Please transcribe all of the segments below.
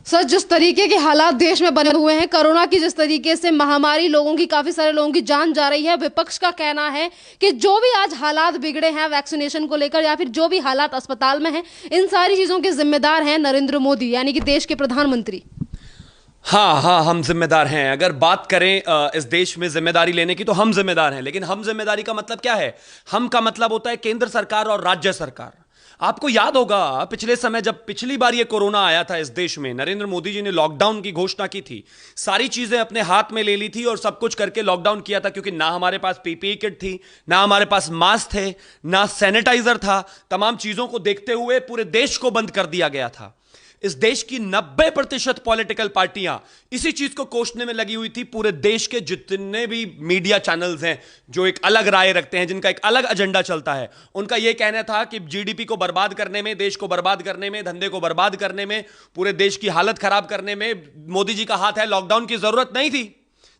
Sir, जिस तरीके के हालात देश में बने हुए हैं, कोरोना की जिस तरीके से महामारी, लोगों की, काफी सारे लोगों की जान जा रही है, विपक्ष का कहना है कि जो भी आज हालात बिगड़े हैं वैक्सीनेशन को लेकर या फिर जो भी हालात अस्पताल में हैं, इन सारी चीजों के जिम्मेदार हैं नरेंद्र मोदी, यानी कि देश के प्रधानमंत्री। हाँ हाँ, हम जिम्मेदार हैं। अगर बात करें इस देश में जिम्मेदारी लेने की, तो हम जिम्मेदार हैं। लेकिन हम जिम्मेदारी का मतलब क्या है? हम का मतलब होता है केंद्र सरकार और राज्य सरकार। आपको याद होगा पिछले समय जब पिछली बार ये कोरोना आया था इस देश में, नरेंद्र मोदी जी ने लॉकडाउन की घोषणा की थी, सारी चीजें अपने हाथ में ले ली थी और सब कुछ करके लॉकडाउन किया था, क्योंकि ना हमारे पास पीपीई किट थी, ना हमारे पास मास्क थे, ना सैनिटाइजर था। तमाम चीजों को देखते हुए पूरे देश को बंद कर दिया गया था। इस देश की 90% पॉलिटिकल पार्टियां इसी चीज को कोसने में लगी हुई थी। पूरे देश के जितने भी मीडिया चैनल्स हैं जो एक अलग राय रखते हैं, जिनका एक अलग एजेंडा चलता है, उनका यह कहना था कि जीडीपी को बर्बाद करने में, देश को बर्बाद करने में, धंधे को बर्बाद करने में, पूरे देश की हालत खराब करने में मोदी जी का हाथ है। लॉकडाउन की जरूरत नहीं थी।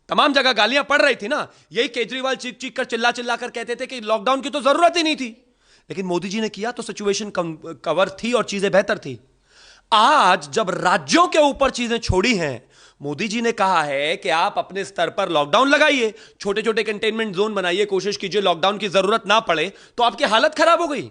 तमाम जगह गालियां पड़ रही थी ना। यही केजरीवाल चीख चीख कर, चिल्ला चिल्ला कर कहते थे कि लॉकडाउन की तो जरूरत ही नहीं थी। लेकिन मोदी जी ने किया तो सिचुएशन कवर थी और चीजें बेहतर थी। आज जब राज्यों के ऊपर चीजें छोड़ी हैं, मोदी जी ने कहा है कि आप अपने स्तर पर लॉकडाउन लगाइए, छोटे छोटे कंटेनमेंट जोन बनाइए, कोशिश कीजिए लॉकडाउन की जरूरत ना पड़े। तो आपकी हालत खराब हो गई।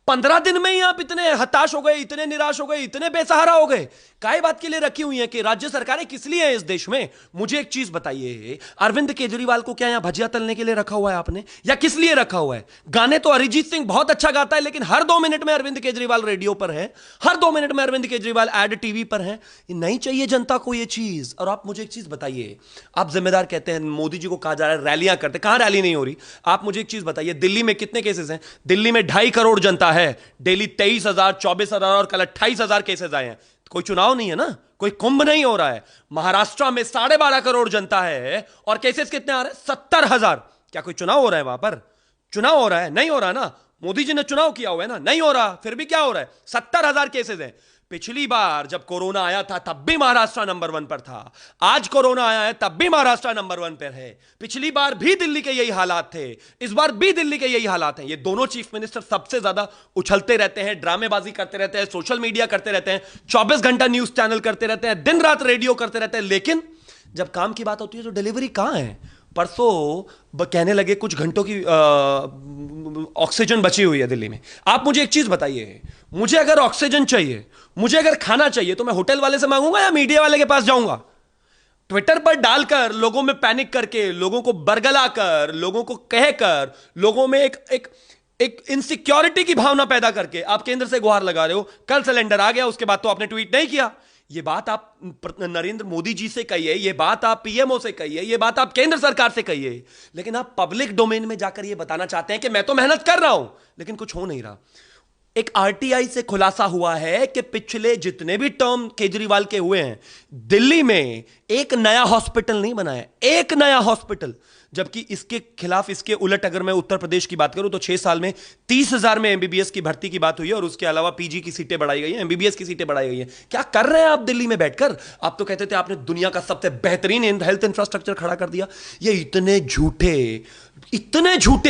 15 दिन में ही आप इतने हताश हो गए, इतने निराश हो गए, इतने बेसहारा हो गए। काय बात के लिए रखी हुई है कि राज्य सरकारें किस लिए है इस देश में? मुझे एक चीज बताइए, अरविंद केजरीवाल को क्या यहां भजिया तलने के लिए रखा हुआ है आपने, या किस लिए रखा हुआ है? गाने तो अरिजीत सिंह बहुत अच्छा गाता है, लेकिन हर 2 मिनट में अरविंद केजरीवाल रेडियो पर है, हर 2 मिनट में अरविंद केजरीवाल एड टीवी पर है। नहीं चाहिए जनता को ये चीज। और आप मुझे एक चीज बताइए, आप जिम्मेदार कहते हैं, मोदी जी को कहा जा रहा है रैलियां करते, कहां रैली नहीं हो रही? आप मुझे एक चीज बताइए, दिल्ली में कितने केसेस हैं? दिल्ली में 2.5 करोड़ जनता है, डेली 23,000, 24,000 और कल 28,000 केसेस आए हैं। कोई चुनाव नहीं है ना, कोई कुंभ नहीं हो रहा है। महाराष्ट्र में 12.5 करोड़ जनता है और केसेस कितने आ रहे हैं? 70,000। क्या कोई चुनाव हो रहा है वहां पर? चुनाव हो रहा है? नहीं हो रहा ना। मोदी जी ने चुनाव किया हुआ है ना, नहीं हो रहा। फिर भी क्या हो रहा है? 70,000 केसेस हैं। पिछली बार जब कोरोना आया था तब भी महाराष्ट्र नंबर 1 पर था। आज कोरोना आया है तब भी महाराष्ट्र नंबर 1 पर है। पिछली बार भी दिल्ली के यही हालात थे, इस बार भी दिल्ली के यही हालात हैं। ये दोनों चीफ मिनिस्टर सबसे ज्यादा उछलते रहते हैं, ड्रामेबाजी करते रहते हैं, सोशल मीडिया करते रहते हैं, 24 घंटा न्यूज चैनल करते रहते हैं, दिन रात रेडियो करते रहते हैं। लेकिन जब काम की बात होती है तो डिलीवरी कहां है? परसों कहने लगे कुछ घंटों की ऑक्सीजन बची हुई है दिल्ली में। आप मुझे एक चीज बताइए, मुझे अगर ऑक्सीजन चाहिए, मुझे अगर खाना चाहिए, तो मैं होटल वाले से मांगूंगा या मीडिया वाले के पास जाऊंगा? ट्विटर पर डालकर, लोगों में पैनिक करके, लोगों को बरगलाकर, लोगों को कहकर, लोगों में एक इनसिक्योरिटी की भावना पैदा करके आप केंद्र से गुहार लगा रहे हो। कल सिलेंडर आ गया, उसके बाद तो आपने ट्वीट नहीं किया। ये बात आप नरेंद्र मोदी जी से कहिए, ये बात आप पीएमओ से कहिए, ये बात आप केंद्र सरकार से कहिए, लेकिन आप पब्लिक डोमेन में जाकर ये बताना चाहते हैं कि मैं तो मेहनत कर रहा हूं, लेकिन कुछ हो नहीं रहा। एक आरटीआई से खुलासा हुआ है कि पिछले जितने भी टर्म केजरीवाल के हुए हैं, दिल्ली में एक नया हॉस्पिटल नहीं बना है, एक नया हॉस्पिटल। जबकि इसके खिलाफ, इसके उलट अगर मैं उत्तर प्रदेश की बात करूं तो 6 साल में 30,000 में एमबीबीएस की भर्ती की बात हुई है और उसके अलावा पीजी की सीटें बढ़ाई गई हैं, एमबीबीएस की सीटें बढ़ाई गई हैं। क्या कर रहे हैं आप दिल्ली में बैठकर? आप तो कहते थे आपने दुनिया का सबसे बेहतरीन हेल्थ इंफ्रास्ट्रक्चर खड़ा कर दिया। ये इतने झूठे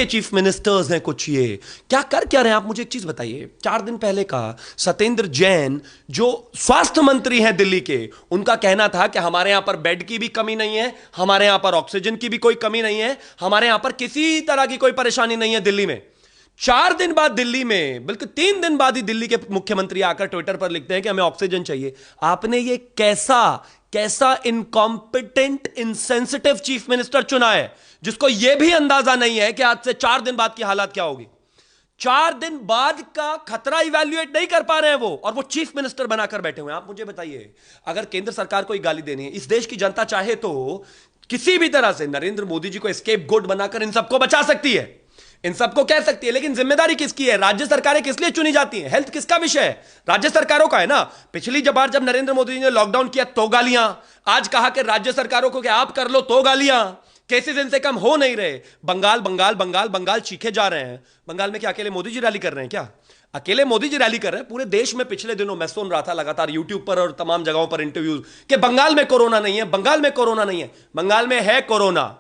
चीफ मिनिस्टर्स हैं कुछ। ये क्या रहे हैं आप? मुझे एक चीज बताइए, 4 दिन पहले का सत्येंद्र जैन जो स्वास्थ्य मंत्री हैं दिल्ली के, उनका कहना था कि हमारे यहां पर बेड की भी कमी नहीं है, हमारे यहां पर ऑक्सीजन की भी कोई कमी नहीं है, हमारे यहां पर किसी तरह की कोई परेशानी नहीं है दिल्ली में। 4 दिन बाद दिल्ली में, बल्कि 3 दिन बाद ही दिल्ली के मुख्यमंत्री आकर ट्विटर पर लिखते हैं कि हमें ऑक्सीजन चाहिए। आपने ये कैसा इनकॉम्पिटेंट, इनसेंसिटिव चीफ मिनिस्टर चुना है, जिसको यह भी अंदाजा नहीं है कि आज से 4 दिन बाद की हालत क्या होगी। 4 दिन बाद का खतरा इवैल्यूएट नहीं कर पा रहे हैं वो, और वो चीफ मिनिस्टर बनाकर बैठे हुए हैं। आप मुझे बताइए, अगर केंद्र सरकार को गाली देनी है, इस देश की जनता चाहे तो किसी भी तरह से नरेंद्र मोदी जी को एस्केप गोट बनाकर इन सबको बचा सकती है, इन सबको कह सकती है। लेकिन जिम्मेदारी किसकी है? राज्य सरकारें किस लिए चुनी जाती हैं? हेल्थ किसका विषय है? राज्य सरकारों का है ना। पिछली बार जब नरेंद्र मोदी जी ने लॉकडाउन किया तो गालियां, आज कहा कि राज्य सरकारों को कि आप कर लो तो गालियां। केसेस इनसे कम हो नहीं रहे। बंगाल चीखे जा रहे हैं। बंगाल में क्या अकेले मोदी जी रैली कर रहे हैं? क्या अकेले मोदी जी रैली कर रहे हैं? पूरे देश में पिछले दिनों मैं सुन रहा था लगातार यूट्यूब पर और तमाम जगहों पर इंटरव्यूज कि बंगाल में कोरोना नहीं है, बंगाल में कोरोना नहीं है। बंगाल में है कोरोना,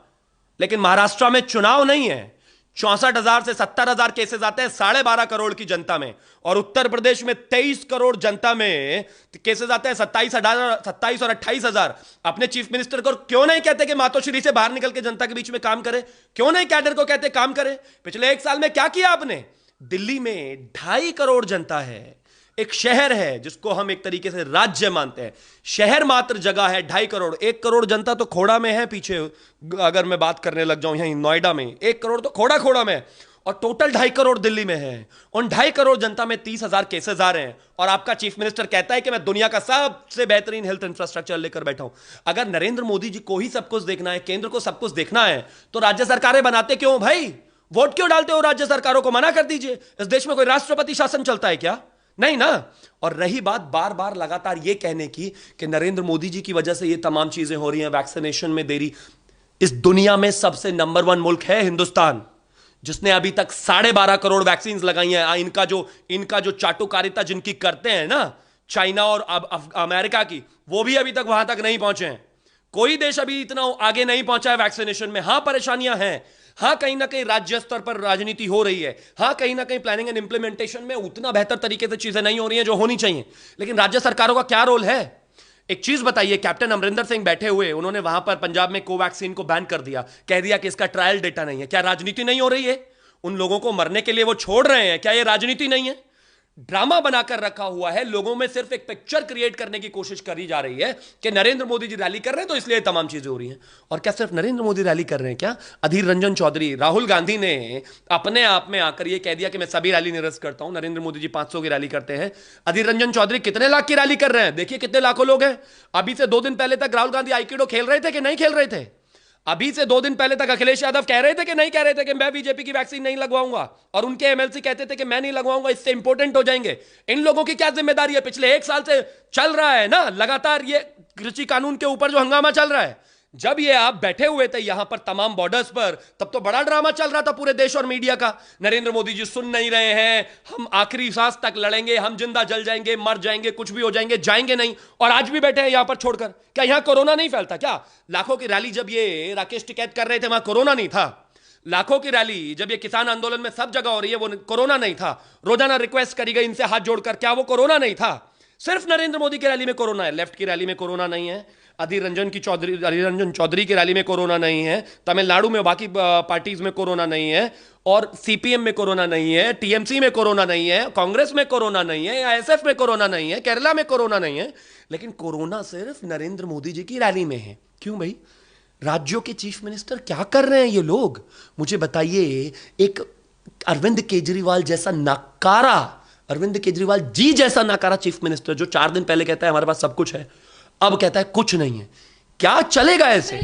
लेकिन महाराष्ट्र में चुनाव नहीं है। 64,000 से 70,000 केसेस आते हैं 12.5 करोड़ की जनता में, और उत्तर प्रदेश में 23 करोड़ जनता में केसेस आते हैं 27 और 28,000। अपने चीफ मिनिस्टर को क्यों नहीं कहते कि मातोश्री से बाहर निकल के जनता के बीच में काम करे? क्यों नहीं कैडर को कहते काम करे? पिछले 1 साल में क्या किया आपने? दिल्ली में 2.5 करोड़ जनता है, एक शहर है जिसको हम एक तरीके से राज्य मानते हैं, शहर मात्र जगह है 2.5 करोड़। 1 करोड़ जनता तो खोड़ा में है पीछे, अगर मैं बात करने लग जाऊं यहीं नोएडा में 1 करोड़ तो खोड़ा में, और टोटल 2.5 करोड़ दिल्ली में है। उन 2.5 करोड़ जनता में 30,000 केसेस आ रहे हैं, और आपका चीफ मिनिस्टर कहता है कि मैं दुनिया का सबसे बेहतरीन हेल्थ इंफ्रास्ट्रक्चर लेकर बैठा हूं। अगर नरेंद्र मोदी जी को ही सब कुछ देखना है, केंद्र को सब कुछ देखना है, तो राज्य सरकारें बनाते क्यों भाई? वोट क्यों डालते हो राज्य सरकारों को? मना कर दीजिए। इस देश में कोई राष्ट्रपति शासन चलता है क्या? नहीं ना। और रही बात बार बार लगातार ये कहने की कि नरेंद्र मोदी जी की वजह से ये तमाम चीजें हो रही हैं, वैक्सीनेशन में देरी। इस दुनिया में सबसे नंबर 1 मुल्क है हिंदुस्तान, जिसने अभी तक 12.5 करोड़ वैक्सीन लगाई हैं। इनका जो चाटुकारिता जिनकी करते हैं ना, चाइना और अमेरिका की, वो भी अभी तक वहां तक नहीं पहुंचे हैं। कोई देश अभी इतना आगे नहीं पहुंचा है वैक्सीनेशन में। हां, परेशानियां हैं, हां कहीं ना कहीं राज्य स्तर पर राजनीति हो रही है, हां कहीं ना कहीं प्लानिंग एंड इंप्लीमेंटेशन में उतना बेहतर तरीके से चीजें नहीं हो रही हैं जो होनी चाहिए। लेकिन राज्य सरकारों का क्या रोल है? एक चीज बताइए, कैप्टन अमरिंदर सिंह बैठे हुए, उन्होंने वहां पर पंजाब में कोवैक्सीन को बैन कर दिया, कह दिया कि इसका ट्रायल डेटा नहीं है। क्या राजनीति नहीं हो रही है? उन लोगों को मरने के लिए वो छोड़ रहे हैं, क्या यह राजनीति नहीं है? ड्रामा बनाकर रखा हुआ है, लोगों में सिर्फ एक पिक्चर क्रिएट करने की कोशिश करी जा रही है कि नरेंद्र मोदी जी रैली कर रहे हैं तो इसलिए तमाम चीजें हो रही हैं। और क्या सिर्फ नरेंद्र मोदी रैली कर रहे हैं? क्या अधीर रंजन चौधरी, राहुल गांधी ने अपने आप में आकर यह कह दिया कि मैं सभी रैली निरस्त करता हूं, नरेंद्र मोदी जी 500 की रैली करते हैं। अधीर रंजन चौधरी कितने लाख की रैली कर रहे हैं? देखिए कितने लाखों लोग हैं। अभी से 2 दिन पहले तक राहुल गांधी आईकिडो खेल रहे थे कि नहीं खेल रहे थे? अभी से 2 दिन पहले तक अखिलेश यादव कह रहे थे कि नहीं कह रहे थे कि मैं बीजेपी की वैक्सीन नहीं लगवाऊंगा, और उनके एमएलसी कहते थे कि मैं नहीं लगवाऊंगा, इससे इंपोर्टेंट हो जाएंगे। इन लोगों की क्या जिम्मेदारी है? पिछले 1 साल से चल रहा है ना लगातार ये कृषि कानून के ऊपर जो हंगामा चल रहा है। जब ये आप बैठे हुए थे यहां पर तमाम बॉर्डर्स पर, तब तो बड़ा ड्रामा चल रहा था पूरे देश और मीडिया का। नरेंद्र मोदी जी सुन नहीं रहे हैं, हम आखिरी सांस तक लड़ेंगे, हम जिंदा जल जाएंगे, मर जाएंगे, कुछ भी हो जाएंगे, जाएंगे नहीं। और आज भी बैठे हैं यहां पर छोड़कर। क्या यहां कोरोना नहीं फैलता क्या? लाखों की रैली जब ये राकेश टिकैत कर रहे थे, वहां कोरोना नहीं था? लाखों की रैली जब ये किसान आंदोलन में सब जगह हो रही है, वो कोरोना नहीं था? रोजाना रिक्वेस्ट करी गई इनसे हाथ जोड़कर, क्या वो कोरोना नहीं था? सिर्फ नरेंद्र मोदी की रैली में कोरोना है, लेफ्ट की रैली में कोरोना नहीं है, अधीर रंजन चौधरी की रैली में कोरोना नहीं है, तमिलनाडु में बाकी पार्टीज में कोरोना नहीं है, और सीपीएम में कोरोना नहीं है, टीएमसी में कोरोना नहीं है, कांग्रेस में कोरोना नहीं है, आईएसएफ में कोरोना नहीं है, केरला में कोरोना नहीं है। लेकिन कोरोना सिर्फ नरेंद्र मोदी जी की रैली में है। क्यों भाई? राज्यों के चीफ मिनिस्टर क्या कर रहे हैं ये लोग? मुझे बताइए। एक अरविंद केजरीवाल जैसा नकारा, अरविंद केजरीवाल जी जैसा नकारा चीफ मिनिस्टर, जो 4 दिन पहले कहता है हमारे पास सब कुछ है, अब कहता है कुछ नहीं है। क्या चलेगा ऐसे?